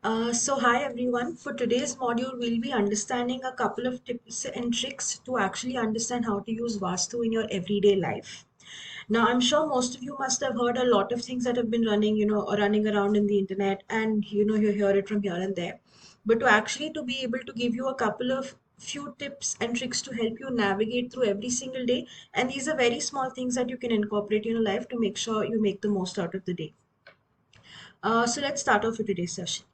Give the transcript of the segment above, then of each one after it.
Hi everyone. For today's module, we'll be understanding a couple of tips and tricks to actually understand how to use Vastu in your everyday life. Now, I'm sure most of you must have heard a lot of things that have been running around in the internet, and you hear it from here and there. But to be able to give you a couple of few tips and tricks to help you navigate through every single day, and these are very small things that you can incorporate in your life to make sure you make the most out of the day. So let's start off with today's session.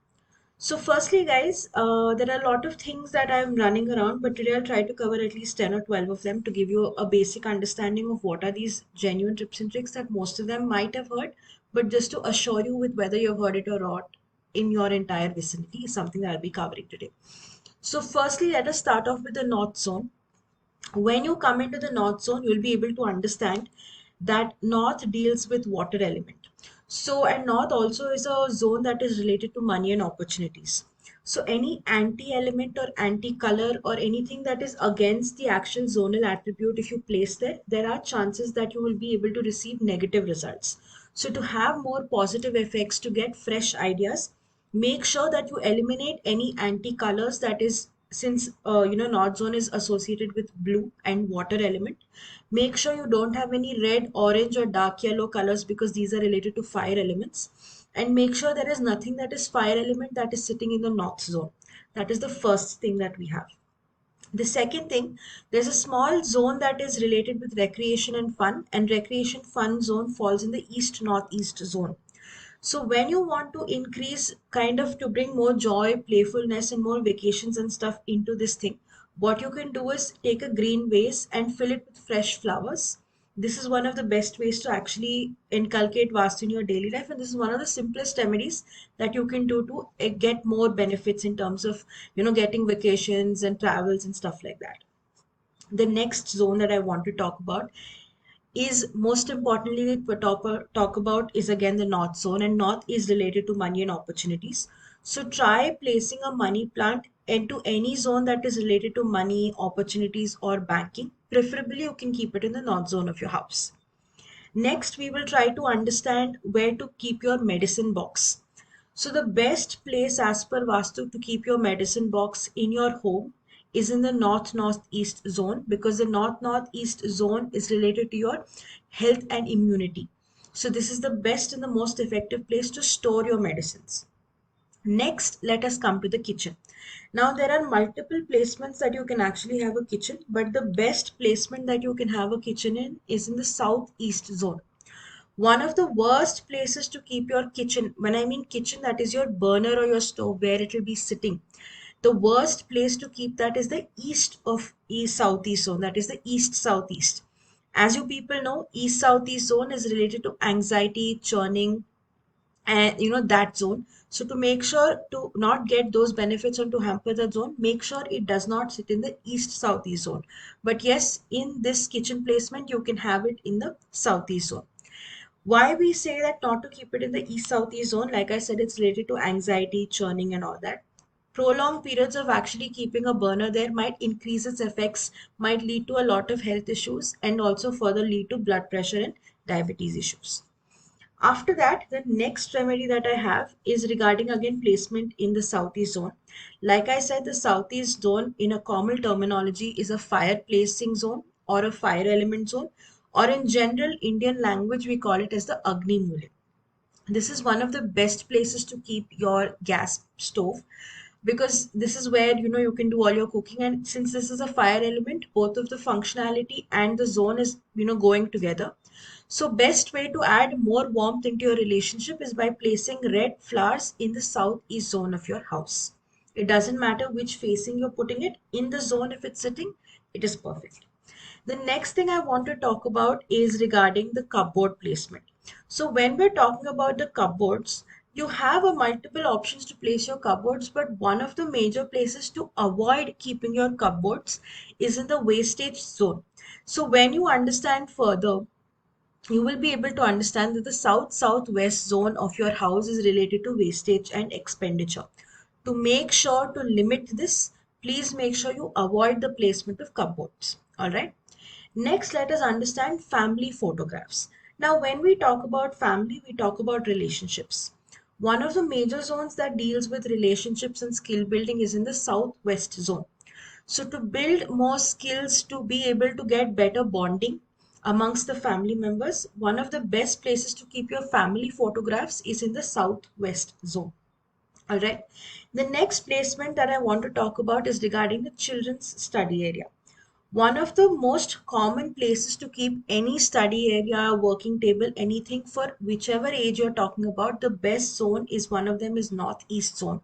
So, firstly, guys, there are a lot of things that I'm running around, but today I'll try to cover at least 10 or 12 of them to give you a basic understanding of what are these genuine tips and tricks that most of them might have heard, but just to assure you with whether you've heard it or not in your entire vicinity is something that I'll be covering today. So, firstly, let us start off with the North Zone. When you come into the North Zone, you'll be able to understand that North deals with water element. So, and North also is a zone that is related to money and opportunities. So, any anti element or anti color or anything that is against the actual zonal attribute, if you place there, there are chances that you will be able to receive negative results. So, to have more positive effects, to get fresh ideas, make sure that you eliminate any anti colors, that is, since North Zone is associated with blue and water element. Make sure you don't have any red, orange, or dark yellow colors because these are related to fire elements. And make sure there is nothing that is fire element that is sitting in the North Zone. That is the first thing that we have. The second thing, there's a small zone that is related with recreation and recreation fun zone falls in the east northeast zone. So when you want to increase, kind of to bring more joy, playfulness, and more vacations and stuff into this thing, what you can do is take a green vase and fill it with fresh flowers. This is one of the best ways to actually inculcate Vastu in your daily life, and this is one of the simplest remedies that you can do to get more benefits in terms of getting vacations and travels and stuff like that. The next zone that I want to talk about is, most importantly, that we talk about is again the North Zone, and North is related to money and opportunities. So try placing a money plant into any zone that is related to money, opportunities, or banking. Preferably, you can keep it in the North Zone of your house. Next, we will try to understand where to keep your medicine box. So the best place as per Vastu to keep your medicine box in your home is in the north northeast zone, because the north northeast zone is related to your health and immunity. So this is the best and the most effective place to store your medicines. Next, let us come to the kitchen. Now, there are multiple placements that you can actually have a kitchen, but the best placement that you can have a kitchen in is in the southeast zone. One of the worst places to keep your kitchen, when I mean kitchen, that is your burner or your stove where it will be sitting. The worst place to keep that is the east of east southeast zone, that is the east southeast. As you people know, east southeast zone is related to anxiety, churning, and that zone. So to make sure to not get those benefits and to hamper that zone, make sure it does not sit in the east southeast zone. But yes, in this kitchen placement, you can have it in the southeast zone. Why we say that not to keep it in the east southeast zone, like I said, it's related to anxiety, churning, and all that. Prolonged periods of actually keeping a burner there might increase its effects, might lead to a lot of health issues, and also further lead to blood pressure and diabetes issues. After that, the next remedy that I have is regarding again placement in the southeast zone. Like I said, the southeast zone in a common terminology is a fire placing zone or a fire element zone, or in general Indian language we call it as the Agni Mule. This is one of the best places to keep your gas stove, because this is where you can do all your cooking, and since this is a fire element, both of the functionality and the zone is going together. So best way to add more warmth into your relationship is by placing red flowers in the southeast zone of your house. It doesn't matter which facing you're putting it in the zone. If it's sitting, it is perfect. The next thing I want to talk about is regarding the cupboard placement. So when we're talking about the cupboards, you have a multiple options to place your cupboards, but one of the major places to avoid keeping your cupboards is in the wastage zone. So when you understand further, you will be able to understand that the south southwest zone of your house is related to wastage and expenditure. To make sure to limit this, please make sure you avoid the placement of cupboards. All right. Next, let us understand family photographs. Now, when we talk about family, we talk about relationships. One of the major zones that deals with relationships and skill building is in the southwest zone. So, to build more skills, to be able to get better bonding amongst the family members, one of the best places to keep your family photographs is in the southwest zone. All right. The next placement that I want to talk about is regarding the children's study area. One of the most common places to keep any study area, working table, anything for whichever age you're talking about, the best zone is one of them is northeast zone.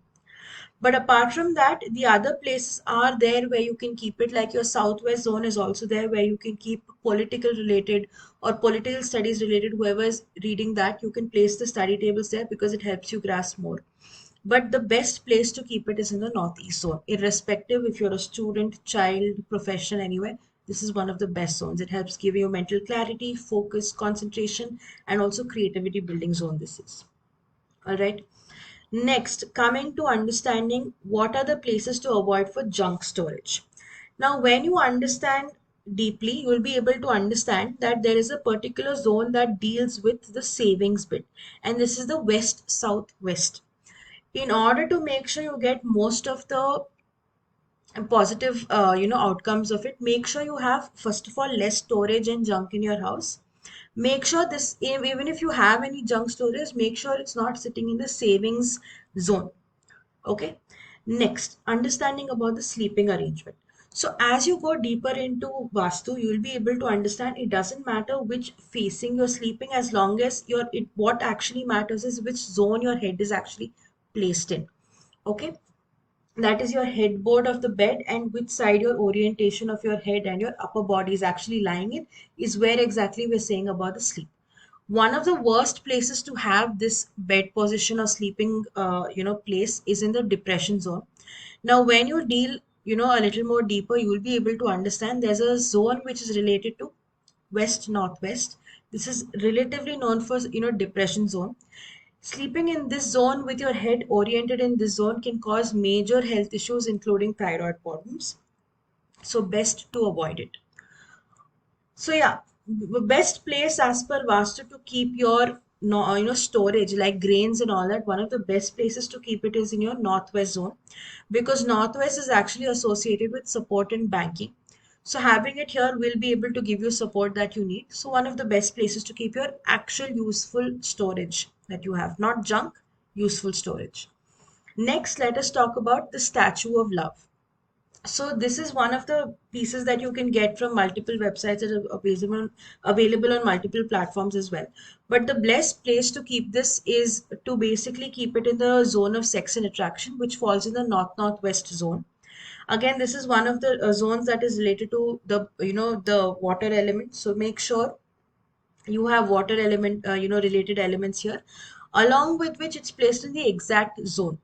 But apart from that, the other places are there where you can keep it, like your southwest zone is also there where you can keep political related or political studies related. Whoever is reading that, you can place the study tables there because it helps you grasp more. But the best place to keep it is in the northeast zone, irrespective if you're a student, child, profession, anywhere. This is one of the best zones. It helps give you mental clarity, focus, concentration, and also creativity building zone. This is all right. Next, coming to understanding what are the places to avoid for junk storage. Now, when you understand deeply, you will be able to understand that there is a particular zone that deals with the savings bit, and this is the west southwest. In order to make sure you get most of the positive outcomes of it, make sure you have first of all less storage and junk in your house. Make sure this, even if you have any junk storage, make sure it's not sitting in the savings zone. Okay. Next, understanding about the sleeping arrangement. So as you go deeper into vastu, you will be able to understand it doesn't matter which facing you're sleeping, as long as what actually matters is which zone your head is actually placed in. Okay. That is your headboard of the bed, and which side your orientation of your head and your upper body is actually lying in is where exactly we're saying about the sleep. One of the worst places to have this bed position or sleeping place is in the depression zone. Now when you deal a little more deeper, you will be able to understand there's a zone which is related to west northwest. This is relatively known for depression zone. Sleeping in this zone with your head oriented in this zone can cause major health issues, including thyroid problems. So, best to avoid it. So, yeah, best place as per Vastu to keep your no, storage like grains and all that. One of the best places to keep it is in your northwest zone, because northwest is actually associated with support in banking. So having it here will be able to give you support that you need. So one of the best places to keep your actual useful storage that you have, not junk, useful storage. Next, let us talk about the statue of love. So this is one of the pieces that you can get from multiple websites that are available on multiple platforms as well. But the best place to keep this is to basically keep it in the zone of sex and attraction, which falls in the northwest zone. Again, this is one of the zones that is related to the water element. So make sure you have water element related elements here, along with which it's placed in the exact zone.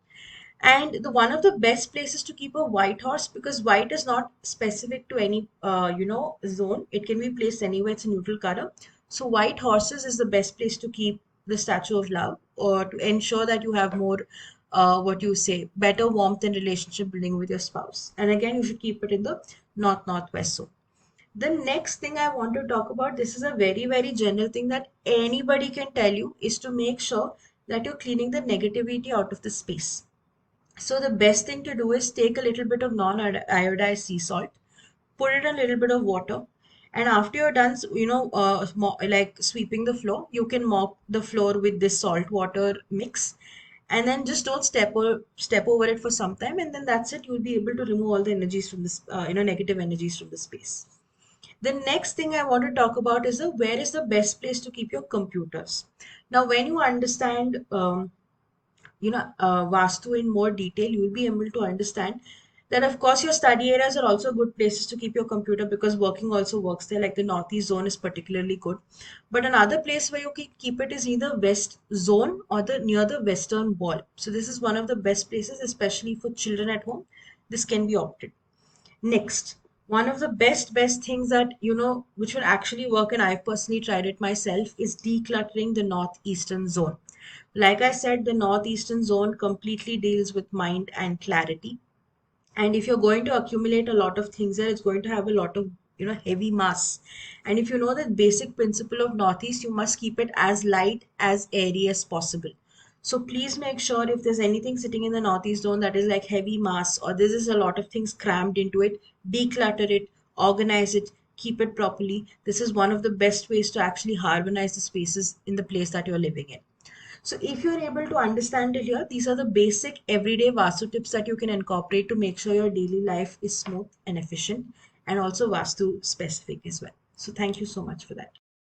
And the one of the best places to keep a white horse, because white is not specific to any zone, it can be placed anywhere, it's a neutral color. So white horses is the best place to keep the statue of love, or to ensure that you have more what you say better warmth and relationship building with your spouse. And again, you should keep it in the northwest zone. The next thing I want to talk about, this is a very general thing that anybody can tell you, is to make sure that you're cleaning the negativity out of the space. So the best thing to do is take a little bit of non-iodized sea salt, put it in a little bit of water, and after you're done, like sweeping the floor, you can mop the floor with this salt water mix, and then just don't step over it for some time, and then that's it. You'll be able to remove all the energies from this, negative energies from the space. The next thing I want to talk about is where is the best place to keep your computers. Now, when you understand vastu in more detail, you will be able to understand that of course your study areas are also good places to keep your computer, because working also works there, like the northeast zone is particularly good. But another place where you can keep it is either west zone or the near the western wall. So this is one of the best places, especially for children at home. This can be opted. Next, one of the best things that which will actually work, and I've personally tried it myself, is decluttering the northeastern zone. Like I said, the northeastern zone completely deals with mind and clarity. And if you're going to accumulate a lot of things there, it's going to have a lot of heavy mass. And if you know the basic principle of northeast, you must keep it as light as airy as possible. So please make sure if there's anything sitting in the northeast zone that is like heavy mass, or this is a lot of things crammed into it, declutter it, organize it, keep it properly. This is one of the best ways to actually harmonize the spaces in the place that you're living in. So if you're able to understand it here, these are the basic everyday Vastu tips that you can incorporate to make sure your daily life is smooth and efficient, and also Vastu specific as well. So thank you so much for that.